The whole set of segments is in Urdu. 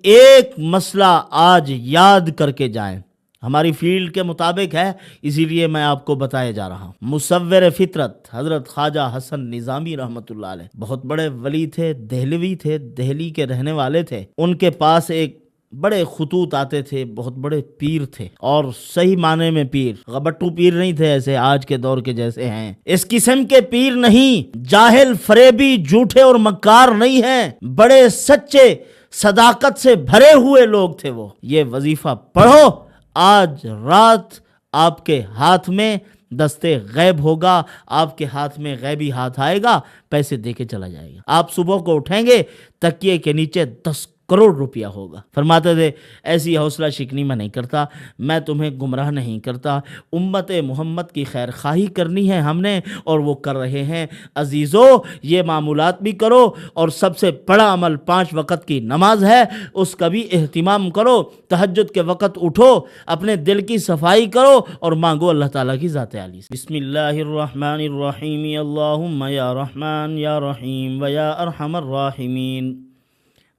ایک مسئلہ آج یاد کر کے جائیں، ہماری فیلڈ کے مطابق ہے، اسی لیے میں آپ کو بتایا جا رہا ہوں۔ مصور فطرت حضرت خواجہ حسن نظامی رحمۃ اللہ علیہ بہت بڑے ولی تھے، دہلوی تھے، دہلی کے رہنے والے تھے۔ ان کے پاس ایک بڑے خطوط آتے تھے، بہت بڑے پیر تھے، اور صحیح معنی میں پیر، غبٹو پیر نہیں تھے ایسے آج کے دور کے جیسے ہیں، اس قسم کے پیر نہیں، جاہل، فریبی، جھوٹے اور مکار نہیں ہیں، بڑے سچے، صداقت سے بھرے ہوئے لوگ تھے وہ۔ یہ وظیفہ پڑھو، آج رات آپ کے ہاتھ میں دستے غیب ہوگا، آپ کے ہاتھ میں غیبی ہاتھ آئے گا، پیسے دے کے چلا جائے گا۔ آپ صبح کو اٹھیں گے، تکیے کے نیچے 10 کروڑ روپیہ ہوگا۔ فرماتے تھے ایسی حوصلہ شکنی میں نہیں کرتا، میں تمہیں گمراہ نہیں کرتا، امت محمد کی خیر خواہی کرنی ہے ہم نے، اور وہ کر رہے ہیں۔ عزیزو، یہ معمولات بھی کرو، اور سب سے بڑا عمل 5 وقت کی نماز ہے، اس کا بھی اہتمام کرو۔ تہجد کے وقت اٹھو، اپنے دل کی صفائی کرو، اور مانگو اللہ تعالیٰ کی ذات عالی سے۔ بسم اللہ الرحمن الرحیم، اللہم یا رحمان یا رحیم ویا ارحم الراحمین،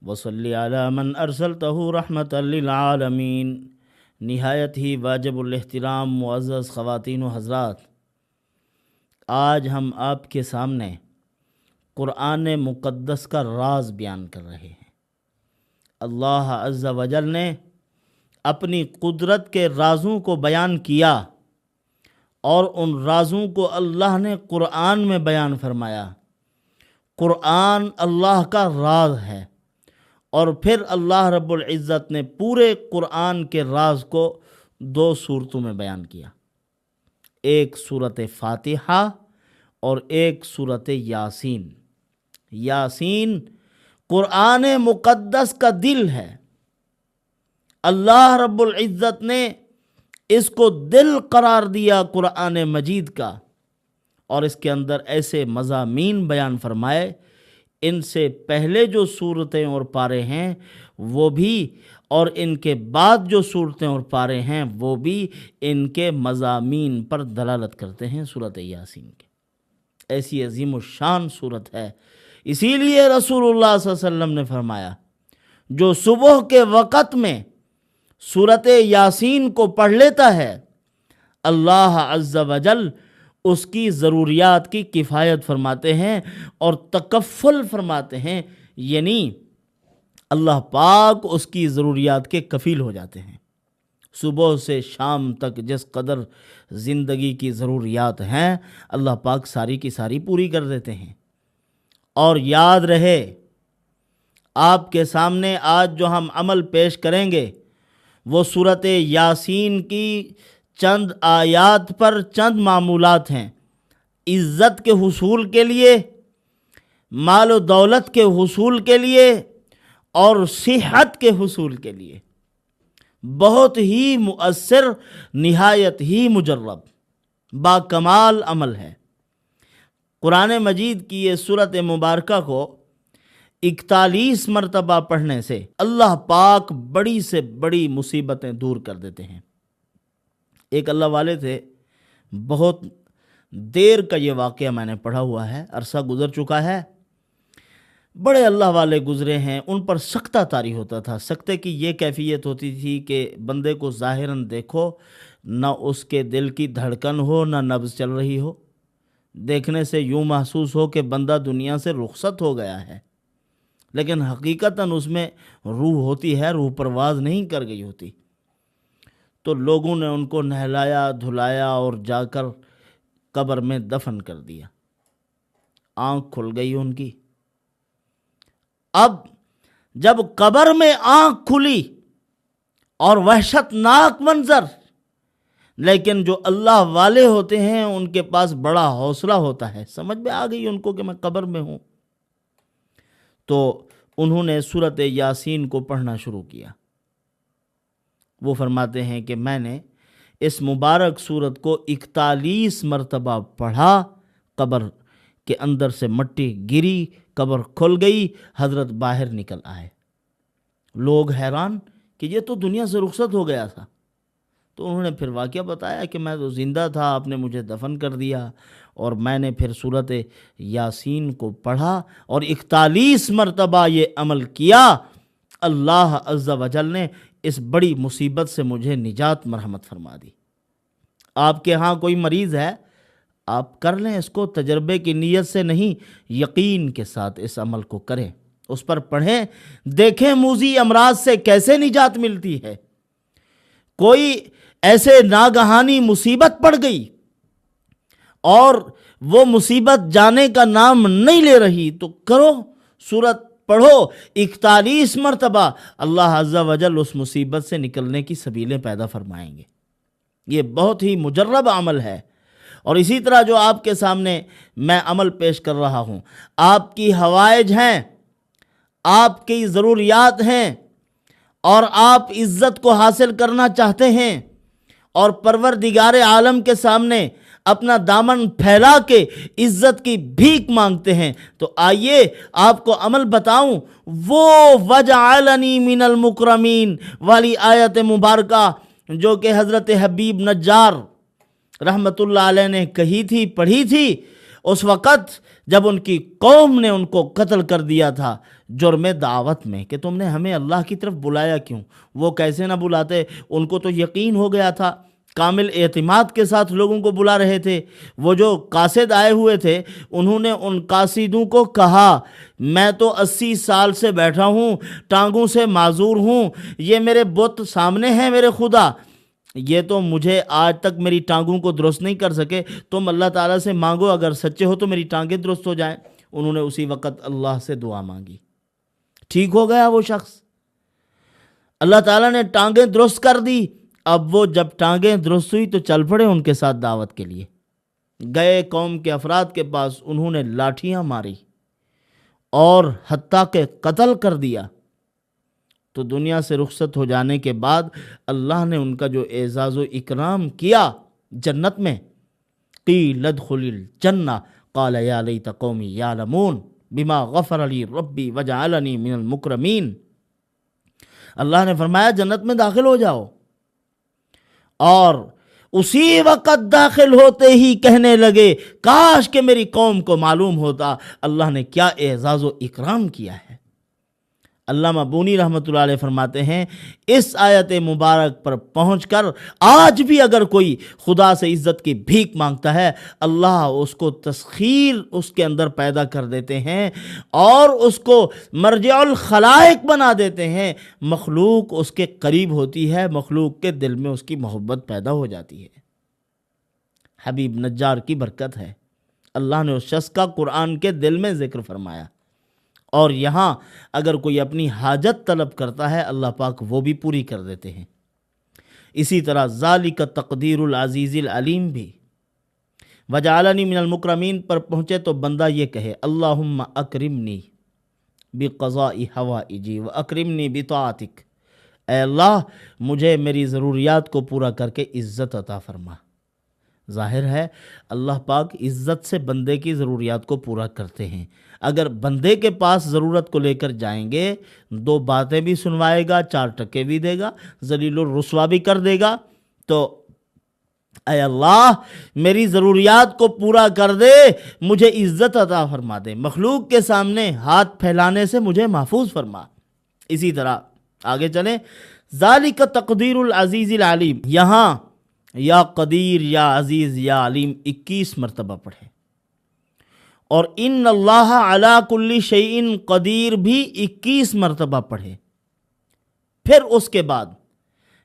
وصلی علی من ارسلتہ رحمۃ للعالمین۔ نہایت ہی واجب الاحترام معزز خواتین و حضرات، آج ہم آپ کے سامنے قرآن مقدس کا راز بیان کر رہے ہیں۔ اللہ عز و جل نے اپنی قدرت کے رازوں کو بیان کیا، اور ان رازوں کو اللہ نے قرآن میں بیان فرمایا۔ قرآن اللہ کا راز ہے، اور پھر اللہ رب العزت نے پورے قرآن کے راز کو 2 صورتوں میں بیان کیا، ایک سورۃ فاتحہ اور ایک سورۃ یاسین۔ یاسین قرآن مقدس کا دل ہے، اللہ رب العزت نے اس کو دل قرار دیا قرآن مجید کا، اور اس کے اندر ایسے مضامین بیان فرمائے، ان سے پہلے جو صورتیں اور پارے ہیں وہ بھی، اور ان کے بعد جو صورتیں اور پارے ہیں وہ بھی ان کے مضامین پر دلالت کرتے ہیں۔ سورۃ یاسین کے ایسی عظیم الشان صورت ہے، اسی لیے رسول اللہ صلی اللہ علیہ وسلم نے فرمایا، جو صبح کے وقت میں سورۃ یاسین کو پڑھ لیتا ہے، اللہ عز و جل اس کی ضروریات کی کفایت فرماتے ہیں اور تکفل فرماتے ہیں، یعنی اللہ پاک اس کی ضروریات کے کفیل ہو جاتے ہیں۔ صبح سے شام تک جس قدر زندگی کی ضروریات ہیں، اللہ پاک ساری کی ساری پوری کر دیتے ہیں۔ اور یاد رہے، آپ کے سامنے آج جو ہم عمل پیش کریں گے وہ سورۃ یاسین کی چند آیات پر چند معمولات ہیں، عزت کے حصول کے لیے، مال و دولت کے حصول کے لیے، اور صحت کے حصول کے لیے۔ بہت ہی مؤثر، نہایت ہی مجرب، با کمال عمل ہے۔ قرآن مجید کی یہ سورۃ مبارکہ کو 41 مرتبہ پڑھنے سے اللہ پاک بڑی سے بڑی مصیبتیں دور کر دیتے ہیں۔ ایک اللہ والے تھے، بہت دیر کا یہ واقعہ میں نے پڑھا ہوا ہے، عرصہ گزر چکا ہے، بڑے اللہ والے گزرے ہیں، ان پر سکتہ طاری ہوتا تھا۔ سکتے کی یہ کیفیت ہوتی تھی کہ بندے کو ظاہراً دیکھو، نہ اس کے دل کی دھڑکن ہو، نہ نبض چل رہی ہو، دیکھنے سے یوں محسوس ہو کہ بندہ دنیا سے رخصت ہو گیا ہے، لیکن حقیقتاً اس میں روح ہوتی ہے، روح پرواز نہیں کر گئی ہوتی۔ تو لوگوں نے ان کو نہلایا دھلایا اور جا کر قبر میں دفن کر دیا۔ آنکھ کھل گئی ان کی۔ اب جب قبر میں آنکھ کھلی اور وحشت ناک منظر، لیکن جو اللہ والے ہوتے ہیں ان کے پاس بڑا حوصلہ ہوتا ہے، سمجھ میں آ گئی ان کو کہ میں قبر میں ہوں، تو انہوں نے سورۃ یاسین کو پڑھنا شروع کیا۔ وہ فرماتے ہیں کہ میں نے اس مبارک سورت کو 41 مرتبہ پڑھا، قبر کے اندر سے مٹی گری، قبر کھل گئی، حضرت باہر نکل آئے۔ لوگ حیران کہ یہ تو دنیا سے رخصت ہو گیا تھا۔ تو انہوں نے پھر واقعہ بتایا کہ میں تو زندہ تھا، آپ نے مجھے دفن کر دیا، اور میں نے پھر سورۃ یاسین کو پڑھا اور 41 مرتبہ یہ عمل کیا، اللہ عز و جل نے اس بڑی مصیبت سے مجھے نجات مرحمت فرما دی۔ آپ کے ہاں کوئی مریض ہے، آپ کر لیں اس کو، تجربے کی نیت سے نہیں، یقین کے ساتھ اس عمل کو کریں، اس پر پڑھیں، دیکھیں موذی امراض سے کیسے نجات ملتی ہے۔ کوئی ایسے ناگہانی مصیبت پڑ گئی اور وہ مصیبت جانے کا نام نہیں لے رہی تو کرو، سورت پڑھو 41 مرتبہ، اللہ عز و جل اس مصیبت سے نکلنے کی سبیلیں پیدا فرمائیں گے۔ یہ بہت ہی مجرب عمل ہے۔ اور اسی طرح جو آپ کے سامنے میں عمل پیش کر رہا ہوں، آپ کی حوائج ہیں، آپ کی ضروریات ہیں، اور آپ عزت کو حاصل کرنا چاہتے ہیں اور پروردگار عالم کے سامنے اپنا دامن پھیلا کے عزت کی بھیک مانگتے ہیں، تو آئیے آپ کو عمل بتاؤں، وہ وَجَعَلَنِي مِنَ الْمُكْرَمِينَ والی آیت مبارکہ جو کہ حضرت حبیب نجار رحمت اللہ علیہ نے کہی تھی، پڑھی تھی، اس وقت جب ان کی قوم نے ان کو قتل کر دیا تھا جرم دعوت میں کہ تم نے ہمیں اللہ کی طرف بلایا کیوں۔ وہ کیسے نہ بلاتے، ان کو تو یقین ہو گیا تھا، کامل اعتماد کے ساتھ لوگوں کو بلا رہے تھے۔ وہ جو قاصد آئے ہوئے تھے، انہوں نے ان قاصدوں کو کہا، میں تو 80 سال سے بیٹھا ہوں، ٹانگوں سے معذور ہوں، یہ میرے بت سامنے ہیں، میرے خدا، یہ تو مجھے آج تک میری ٹانگوں کو درست نہیں کر سکے، تم اللہ تعالیٰ سے مانگو، اگر سچے ہو تو میری ٹانگیں درست ہو جائیں۔ انہوں نے اسی وقت اللہ سے دعا مانگی، ٹھیک ہو گیا وہ شخص، اللہ تعالیٰ نے ٹانگیں درست کر دی۔ اب وہ جب ٹانگیں درست ہوئی تو چل پڑے ان کے ساتھ دعوت کے لیے، گئے قوم کے افراد کے پاس، انہوں نے لاٹھیاں ماری اور حتیٰ کہ قتل کر دیا۔ تو دنیا سے رخصت ہو جانے کے بعد اللہ نے ان کا جو اعزاز و اکرام کیا جنت میں، قیل ادخل الجنہ قال یا لیت قومی یعلمون بما غفر لی ربی وجعلنی من المکرمین، اللہ نے فرمایا جنت میں داخل ہو جاؤ، اور اسی وقت داخل ہوتے ہی کہنے لگے کاش کہ میری قوم کو معلوم ہوتا اللہ نے کیا اعزاز و اکرام کیا ہے۔ علامہ بونی رحمۃ اللہ علیہ فرماتے ہیں، اس آیت مبارک پر پہنچ کر آج بھی اگر کوئی خدا سے عزت کی بھیک مانگتا ہے، اللہ اس کو تسخیر اس کے اندر پیدا کر دیتے ہیں اور اس کو مرجع الخلائق بنا دیتے ہیں، مخلوق اس کے قریب ہوتی ہے، مخلوق کے دل میں اس کی محبت پیدا ہو جاتی ہے۔ حبیب نجار کی برکت ہے، اللہ نے اس شخص کا قرآن کے دل میں ذکر فرمایا، اور یہاں اگر کوئی اپنی حاجت طلب کرتا ہے اللہ پاک وہ بھی پوری کر دیتے ہیں۔ اسی طرح ذالک تقدیر العزیز العلیم بھی وجعلنی من المکرمین پر پہنچے تو بندہ یہ کہے اللہم اکرمنی بقضاء حوائجی واکرمنی بطاعتک، اے اللہ مجھے میری ضروریات کو پورا کر کے عزت عطا فرما۔ ظاہر ہے اللہ پاک عزت سے بندے کی ضروریات کو پورا کرتے ہیں۔ اگر بندے کے پاس ضرورت کو لے کر جائیں گے، 2 باتیں بھی سنوائے گا، 4 ٹکے بھی دے گا، ذلیل و رسوا بھی کر دے گا، تو اے اللہ میری ضروریات کو پورا کر دے، مجھے عزت عطا فرما دے، مخلوق کے سامنے ہاتھ پھیلانے سے مجھے محفوظ فرما۔ اسی طرح آگے چلیں، ذالک تقدیر العزیز العلیم، یہاں یا قدیر یا عزیز یا علیم 21 مرتبہ پڑھے، اور ان اللہ علی کل شیء قدیر بھی 21 مرتبہ پڑھے۔ پھر اس کے بعد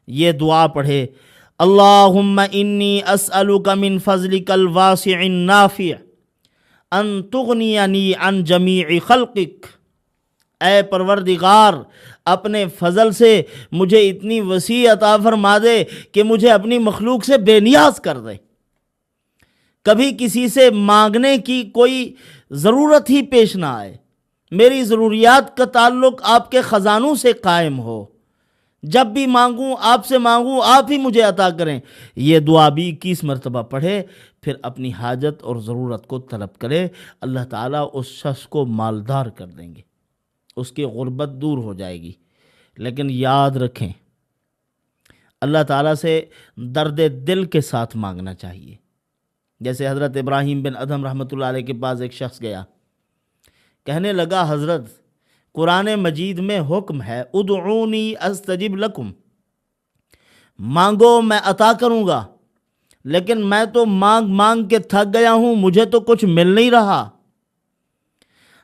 یہ دعا پڑھے، اللہم انی اسألک من فضلک الواسع النافع ان تغنینی عن جمیع خلقک، اے پروردگار اپنے فضل سے مجھے اتنی وسیع عطا فرما دے کہ مجھے اپنی مخلوق سے بے نیاز کر دے، کبھی کسی سے مانگنے کی کوئی ضرورت ہی پیش نہ آئے، میری ضروریات کا تعلق آپ کے خزانوں سے قائم ہو، جب بھی مانگوں آپ سے مانگوں آپ ہی مجھے عطا کریں۔ یہ دعا بھی 21 مرتبہ پڑھے، پھر اپنی حاجت اور ضرورت کو طلب کرے، اللہ تعالیٰ اس شخص کو مالدار کر دیں گے، اس کی غربت دور ہو جائے گی۔ لیکن یاد رکھیں اللہ تعالیٰ سے درد دل کے ساتھ مانگنا چاہیے۔ جیسے حضرت ابراہیم بن ادھم رحمۃ اللہ علیہ کے پاس ایک شخص گیا، کہنے لگا حضرت قرآن مجید میں حکم ہے ادعونی استجب لکم، مانگو میں عطا کروں گا، لیکن میں تو مانگ مانگ کے تھک گیا ہوں، مجھے تو کچھ مل نہیں رہا۔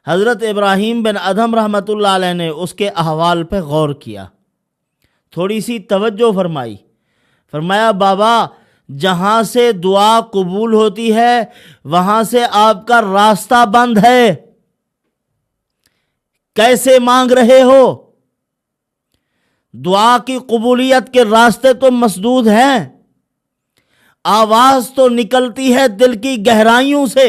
حضرت ابراہیم بن ادھم رحمۃ اللہ علیہ نے اس کے احوال پہ غور کیا، تھوڑی سی توجہ فرمائی، فرمایا بابا جہاں سے دعا قبول ہوتی ہے وہاں سے آپ کا راستہ بند ہے، کیسے مانگ رہے ہو؟ دعا کی قبولیت کے راستے تو مسدود ہیں، آواز تو نکلتی ہے دل کی گہرائیوں سے،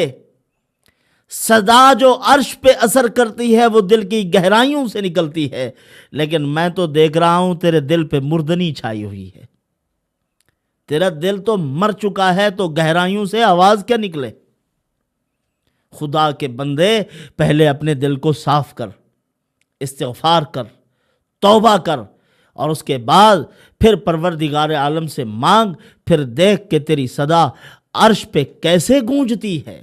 صدا جو عرش پہ اثر کرتی ہے وہ دل کی گہرائیوں سے نکلتی ہے، لیکن میں تو دیکھ رہا ہوں تیرے دل پہ مردنی چھائی ہوئی ہے، تیرا دل تو مر چکا ہے، تو گہرائیوں سے آواز کیا نکلے؟ خدا کے بندے پہلے اپنے دل کو صاف کر، استغفار کر، توبہ کر، اور اس کے بعد پھر پروردگار عالم سے مانگ، پھر دیکھ کہ تیری صدا عرش پہ کیسے گونجتی ہے۔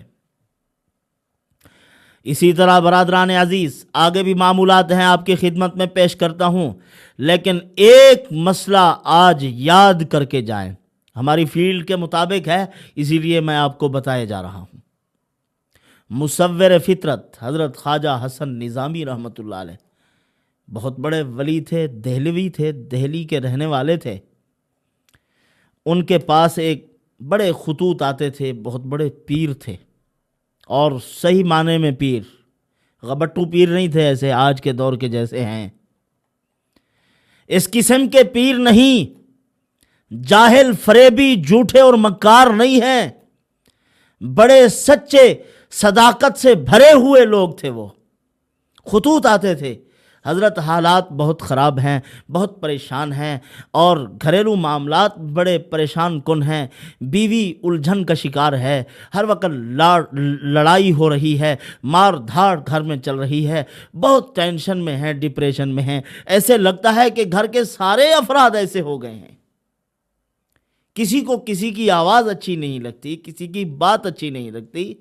اسی طرح برادران عزیز آگے بھی معمولات ہیں آپ کی خدمت میں پیش کرتا ہوں، لیکن ایک مسئلہ آج یاد کر کے جائیں، ہماری فیلڈ کے مطابق ہے اسی لیے میں آپ کو بتائے جا رہا ہوں۔ مصور فطرت حضرت خواجہ حسن نظامی رحمۃ اللہ علیہ بہت بڑے ولی تھے، دہلوی تھے، دہلی کے رہنے والے تھے۔ ان کے پاس ایک بڑے خطوط آتے تھے، بہت بڑے پیر تھے، اور صحیح معنی میں پیر، غبٹو پیر نہیں تھے ایسے آج کے دور کے جیسے ہیں، اس قسم کے پیر نہیں، جاہل فریبی جھوٹے اور مکار نہیں ہیں، بڑے سچے صداقت سے بھرے ہوئے لوگ تھے۔ وہ خطوط آتے تھے، حضرت حالات بہت خراب ہیں، بہت پریشان ہیں، اور گھریلو معاملات بڑے پریشان کن ہیں، بیوی الجھن کا شکار ہے، ہر وقت لڑائی ہو رہی ہے، مار دھاڑ گھر میں چل رہی ہے، بہت ٹینشن میں ہیں، ڈپریشن میں ہیں، ایسے لگتا ہے کہ گھر کے سارے افراد ایسے ہو گئے ہیں، کسی کو کسی کی آواز اچھی نہیں لگتی، کسی کی بات اچھی نہیں لگتی،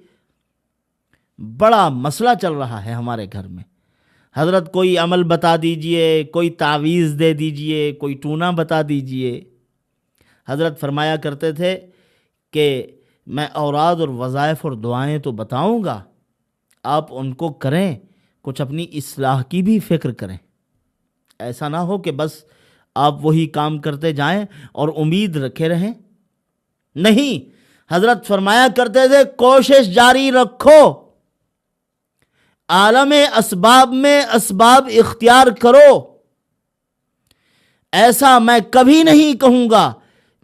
بڑا مسئلہ چل رہا ہے ہمارے گھر میں۔ حضرت کوئی عمل بتا دیجئے، کوئی تعویذ دے دیجئے، کوئی ٹونا بتا دیجئے۔ حضرت فرمایا کرتے تھے کہ میں اوراد اور وظائف اور دعائیں تو بتاؤں گا، آپ ان کو کریں، کچھ اپنی اصلاح کی بھی فکر کریں، ایسا نہ ہو کہ بس آپ وہی کام کرتے جائیں اور امید رکھے رہیں۔ نہیں، حضرت فرمایا کرتے تھے کوشش جاری رکھو، عالم اسباب میں اسباب اختیار کرو، ایسا میں کبھی نہیں کہوں گا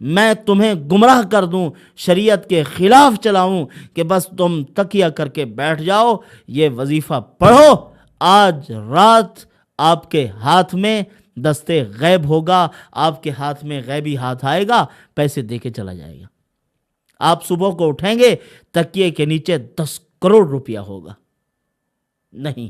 میں تمہیں گمراہ کر دوں، شریعت کے خلاف چلاؤں کہ بس تم تکیہ کر کے بیٹھ جاؤ، یہ وظیفہ پڑھو، آج رات آپ کے ہاتھ میں دستے غیب ہوگا، آپ کے ہاتھ میں غیبی ہاتھ آئے گا، پیسے دے کے چلا جائے گا، آپ صبح کو اٹھیں گے تکیے کے نیچے 10 کروڑ روپیہ ہوگا۔ نہیں،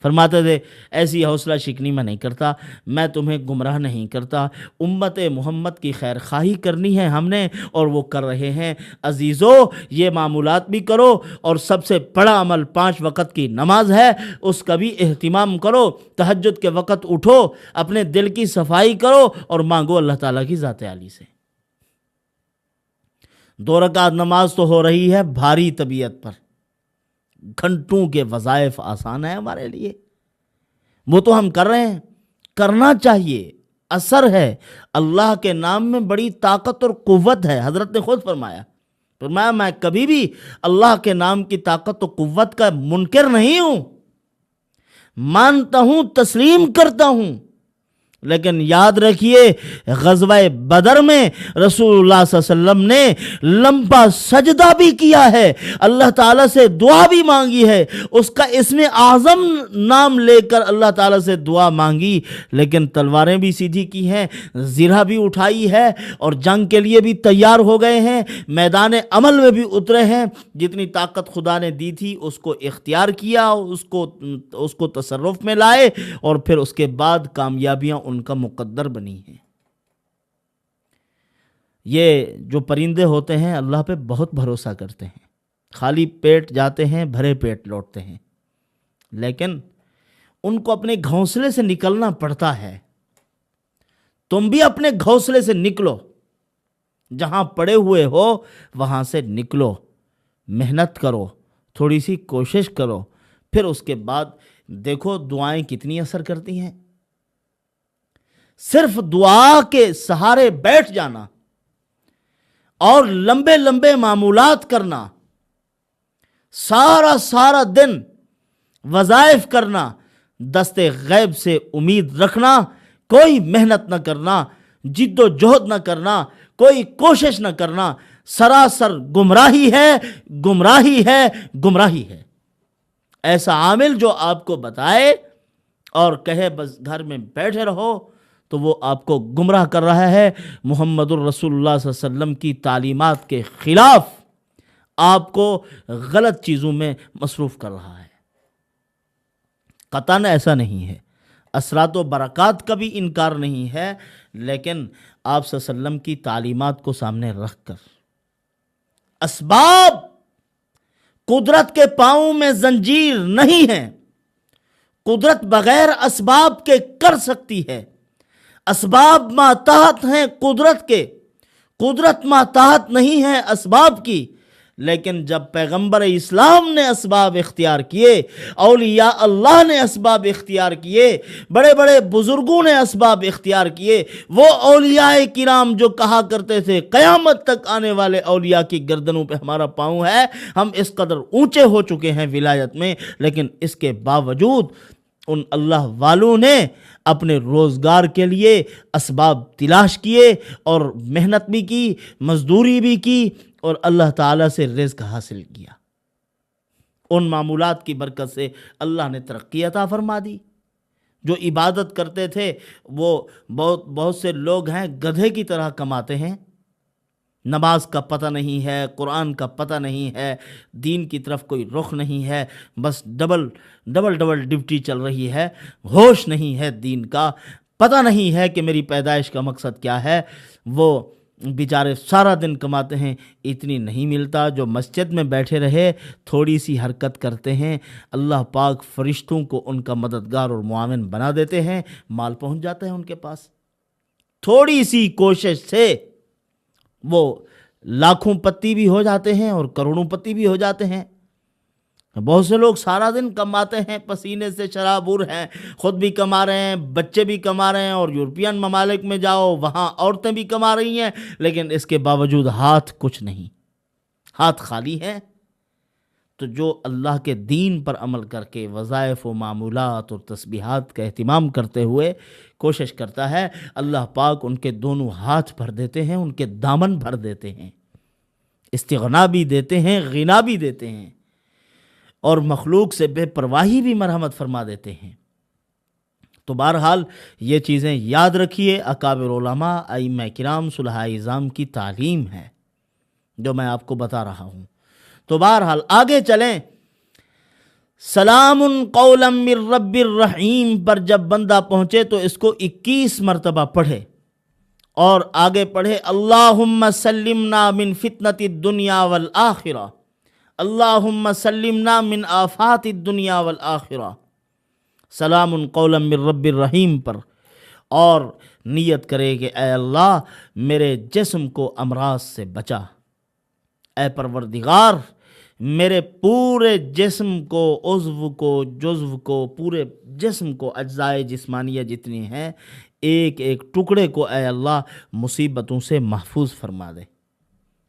فرماتے تھے ایسی حوصلہ شکنی میں نہیں کرتا، میں تمہیں گمراہ نہیں کرتا، امت محمد کی خیر خواہی کرنی ہے ہم نے، اور وہ کر رہے ہیں۔ عزیزو، یہ معمولات بھی کرو، اور سب سے بڑا عمل 5 وقت کی نماز ہے، اس کا بھی اہتمام کرو، تہجد کے وقت اٹھو، اپنے دل کی صفائی کرو اور مانگو اللہ تعالیٰ کی ذات عالی سے۔ 2 رکعت نماز تو ہو رہی ہے بھاری طبیعت پر، گھنٹوں کے وظائف آسان ہیں ہمارے لیے، وہ تو ہم کر رہے ہیں، کرنا چاہیے، اثر ہے، اللہ کے نام میں بڑی طاقت اور قوت ہے۔ حضرت نے خود فرمایا میں کبھی بھی اللہ کے نام کی طاقت و قوت کا منکر نہیں ہوں، مانتا ہوں، تسلیم کرتا ہوں، لیکن یاد رکھیے غزوہ بدر میں رسول اللہ صلی اللہ علیہ وسلم نے لمبا سجدہ بھی کیا ہے، اللہ تعالیٰ سے دعا بھی مانگی ہے، اس کا اسم اعظم نام لے کر اللہ تعالیٰ سے دعا مانگی، لیکن تلواریں بھی سیدھی کی ہیں، زرہ بھی اٹھائی ہے، اور جنگ کے لیے بھی تیار ہو گئے ہیں، میدان عمل میں بھی اترے ہیں، جتنی طاقت خدا نے دی تھی اس کو اختیار کیا، اس کو تصرف میں لائے، اور پھر اس کے بعد کامیابیاں ان کا مقدر بنی ہیں۔ یہ جو پرندے ہوتے ہیں اللہ پہ بہت بھروسہ کرتے ہیں، خالی پیٹ جاتے ہیں، بھرے پیٹ لوٹتے ہیں، لیکن ان کو اپنے گھونسلے سے نکلنا پڑتا ہے. تم بھی اپنے گھونسلے سے نکلو، جہاں پڑے ہوئے ہو وہاں سے نکلو، محنت کرو، تھوڑی سی کوشش کرو، پھر اس کے بعد دیکھو دعائیں کتنی اثر کرتی ہیں. صرف دعا کے سہارے بیٹھ جانا اور لمبے لمبے معمولات کرنا، سارا دن وظائف کرنا، دست غیب سے امید رکھنا، کوئی محنت نہ کرنا، جد و جہد نہ کرنا، کوئی کوشش نہ کرنا، سراسر گمراہی ہے، گمراہی ہے، گمراہی ہے. ایسا عامل جو آپ کو بتائے اور کہے بس گھر میں بیٹھے رہو، تو وہ آپ کو گمراہ کر رہا ہے. محمد الرسول اللہ صلی اللہ علیہ وسلم کی تعلیمات کے خلاف آپ کو غلط چیزوں میں مصروف کر رہا ہے. قطعاً ایسا نہیں ہے، اثرات و برکات کا بھی انکار نہیں ہے، لیکن آپ صلی اللہ علیہ وسلم کی تعلیمات کو سامنے رکھ کر اسباب قدرت کے پاؤں میں زنجیر نہیں ہے. قدرت بغیر اسباب کے کر سکتی ہے. اسباب ماتحت ہیں قدرت کے، قدرت ماتحت نہیں ہے اسباب کی. لیکن جب پیغمبر اسلام نے اسباب اختیار کیے، اولیاء اللہ نے اسباب اختیار کیے، بڑے بڑے بزرگوں نے اسباب اختیار کیے، وہ اولیاء کرام جو کہا کرتے تھے قیامت تک آنے والے اولیاء کی گردنوں پہ ہمارا پاؤں ہے، ہم اس قدر اونچے ہو چکے ہیں ولایت میں، لیکن اس کے باوجود ان اللہ والوں نے اپنے روزگار کے لیے اسباب تلاش کیے اور محنت بھی کی، مزدوری بھی کی، اور اللہ تعالیٰ سے رزق حاصل کیا. ان معمولات کی برکت سے اللہ نے ترقی عطا فرما دی. جو عبادت کرتے تھے وہ بہت سے لوگ ہیں گدھے کی طرح کماتے ہیں، نماز کا پتہ نہیں ہے، قرآن کا پتہ نہیں ہے، دین کی طرف کوئی رخ نہیں ہے، بس ڈبل ڈیوٹی چل رہی ہے، ہوش نہیں ہے دین کا، پتہ نہیں ہے کہ میری پیدائش کا مقصد کیا ہے. وہ بیچارے سارا دن کماتے ہیں، اتنی نہیں ملتا. جو مسجد میں بیٹھے رہے تھوڑی سی حرکت کرتے ہیں، اللہ پاک فرشتوں کو ان کا مددگار اور معاون بنا دیتے ہیں، مال پہنچ جاتا ہے ان کے پاس. تھوڑی سی کوشش سے وہ لاکھوں پتی بھی ہو جاتے ہیں اور کروڑوں پتی بھی ہو جاتے ہیں. بہت سے لوگ سارا دن کماتے ہیں، پسینے سے شرابور ہیں، خود بھی کما رہے ہیں، بچے بھی کما رہے ہیں، اور یورپین ممالک میں جاؤ وہاں عورتیں بھی کما رہی ہیں، لیکن اس کے باوجود ہاتھ کچھ نہیں، ہاتھ خالی ہیں. تو جو اللہ کے دین پر عمل کر کے وظائف و معمولات اور تسبیحات کا اہتمام کرتے ہوئے کوشش کرتا ہے، اللہ پاک ان کے دونوں ہاتھ بھر دیتے ہیں، ان کے دامن بھر دیتے ہیں، استغنا بھی دیتے ہیں، غنا بھی دیتے ہیں، اور مخلوق سے بے پرواہی بھی مرحمت فرما دیتے ہیں. تو بہرحال یہ چیزیں یاد رکھیے، اکابر علماء، ائمہ کرام، صلحاء اعظام کی تعلیم ہے جو میں آپ کو بتا رہا ہوں. تو بہرحال آگے چلیں. سلام قولا من رب الرحیم پر جب بندہ پہنچے تو اس کو 21 مرتبہ پڑھے، اور آگے پڑھے اللہم سلمنا من فتنۃ الدنیا والآخرہ، اللہم سلمنا من آفات الدنیا والآخرہ. سلام قولا من رب الرحیم پر، اور نیت کرے کہ اے اللہ میرے جسم کو امراض سے بچا، اے پروردگار میرے پورے جسم کو، عضو کو، جزو کو، پورے جسم کو، اجزائے جسمانیہ جتنی ہیں، ایک ایک ٹکڑے کو اے اللہ مصیبتوں سے محفوظ فرما دے.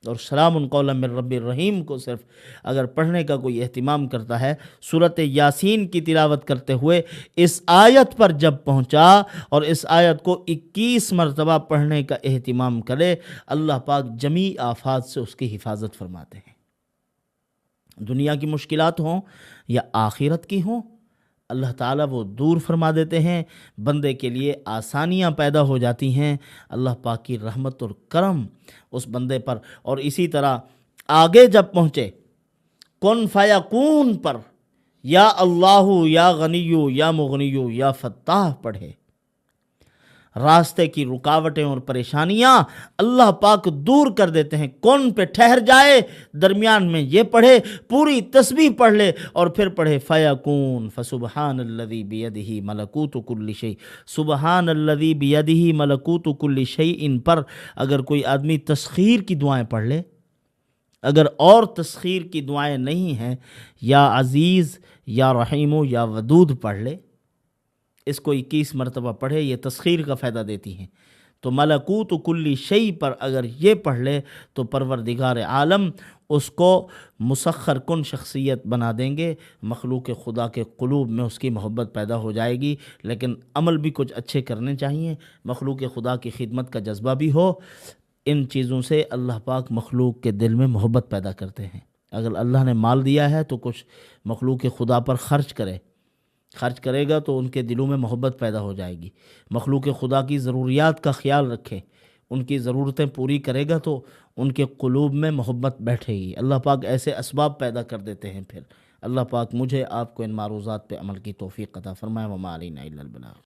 اور سلام قولا من رب الرحیم کو صرف اگر پڑھنے کا کوئی اہتمام کرتا ہے، سورۃ یاسین کی تلاوت کرتے ہوئے اس آیت پر جب پہنچا اور اس آیت کو 21 مرتبہ پڑھنے کا اہتمام کرے، اللہ پاک جمیع آفات سے اس کی حفاظت فرماتے ہیں. دنیا کی مشکلات ہوں یا آخرت کی ہوں، اللہ تعالیٰ وہ دور فرما دیتے ہیں، بندے کے لیے آسانیاں پیدا ہو جاتی ہیں، اللہ پاک کی رحمت اور کرم اس بندے پر. اور اسی طرح آگے جب پہنچے کن فیکون پر، یا اللہ یا غنی یا مغنی یا فتاح پڑھے، راستے کی رکاوٹیں اور پریشانیاں اللہ پاک دور کر دیتے ہیں۔ کون پہ ٹھہر جائے، درمیان میں یہ پڑھے، پوری تسبیح پڑھ لے اور پھر پڑھے فیکون فسبحان الذی بیدہ ملکوت کل شیء، سبحان الذی بیدہ ملکوت کل شیء پر اگر کوئی آدمی تسخیر کی دعائیں پڑھ لے، اگر اور تسخیر کی دعائیں نہیں ہیں، یا عزیز یا رحیم یا ودود پڑھ لے، اس کو 21 مرتبہ پڑھے، یہ تسخیر کا فائدہ دیتی ہیں۔ تو ملکوت کل شیء پر اگر یہ پڑھ لے تو پروردگار عالم اس کو مسخر کن شخصیت بنا دیں گے، مخلوق خدا کے قلوب میں اس کی محبت پیدا ہو جائے گی۔ لیکن عمل بھی کچھ اچھے کرنے چاہیے، مخلوق خدا کی خدمت کا جذبہ بھی ہو۔ ان چیزوں سے اللہ پاک مخلوق کے دل میں محبت پیدا کرتے ہیں۔ اگر اللہ نے مال دیا ہے تو کچھ مخلوق خدا پر خرچ کرے گا تو ان کے دلوں میں محبت پیدا ہو جائے گی۔ مخلوق خدا کی ضروریات کا خیال رکھے، ان کی ضرورتیں پوری کرے گا تو ان کے قلوب میں محبت بیٹھے گی۔ اللہ پاک ایسے اسباب پیدا کر دیتے ہیں۔ پھر اللہ پاک مجھے آپ کو ان معروضات پہ عمل کی توفیق عطا فرمائے۔ وما علینا الا البلاغ۔